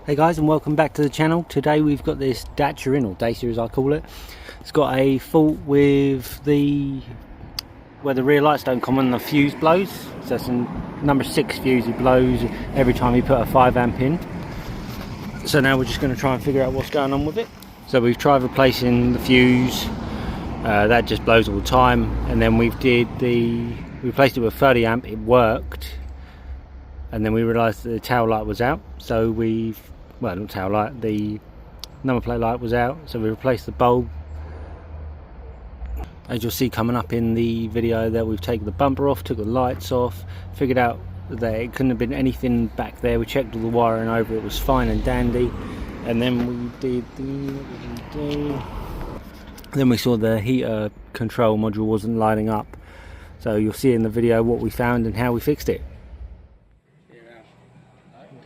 Hey guys, and welcome back to the channel. Today we've got this dacia in, or dacia as I call it. It's got a fault with where the rear lights don't come on, the fuse blows. So it's a number 6 fuse, it blows every time you put a 5 amp in. So now we're just going to try and figure out what's going on with it. So we've tried replacing the fuse, that just blows all the time, and then we replaced it with 30 amp, it worked. And then we realised that the tail light was out, so not tail light, the number plate light was out, so we replaced the bulb. As you'll see coming up in the video there, we've taken the bumper off, took the lights off, figured out that it couldn't have been anything back there. We checked all the wiring over, it was fine and dandy. And then we saw the heater control module wasn't lining up, so you'll see in the video what we found and how we fixed it.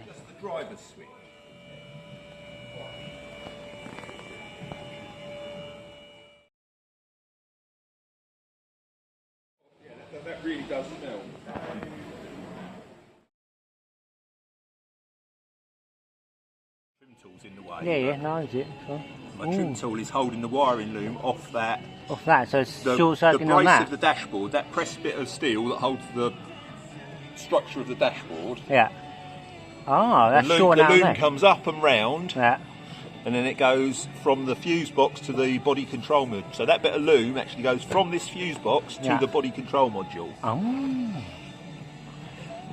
Just the driver's switch. Yeah, that really does smell. Trim tool's in the way. Yeah, no, is it? My trim tool is holding the wiring loom off that. Off that, so it's short circuiting the on brace that. of the dashboard, that pressed bit of steel that holds the structure of the dashboard. Yeah. Oh, that's short The out loom there. comes up and round. Yeah. And then it goes from the fuse box to the body control module. So that bit of loom actually goes from this fuse box to the body control module. Oh.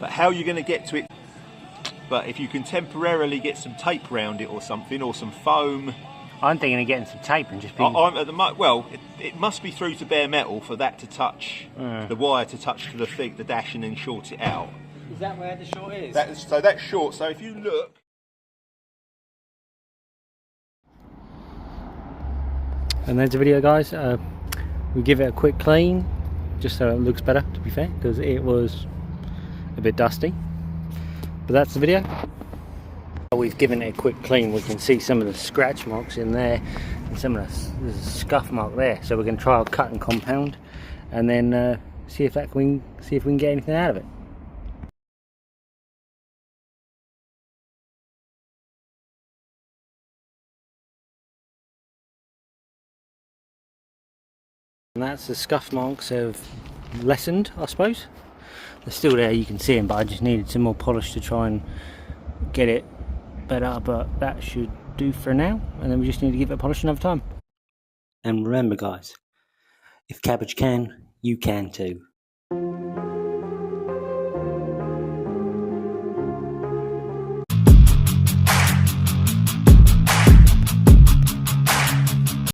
But how you're going to get to it? But if you can temporarily get some tape around it or something, or some foam. I'm thinking of getting some tape and just being... It must be through to bare metal for that to touch, the wire to touch to the dash and then short it out. Is that where the short is? That's short. So if you look. And there's the video, guys. We give it a quick clean, just so it looks better, to be fair, because it was a bit dusty. But that's the video. We've given it a quick clean. We can see some of the scratch marks in there, and some of there's a scuff mark there. So we're going to try our cut and compound, and then see if we can get anything out of it. And that's the scuff marks have lessened, I suppose. They're still there, you can see them, but I just needed some more polish to try and get it better, but that should do for now, and then we just need to give it a polish another time. And remember guys, if cabbage can, you can too.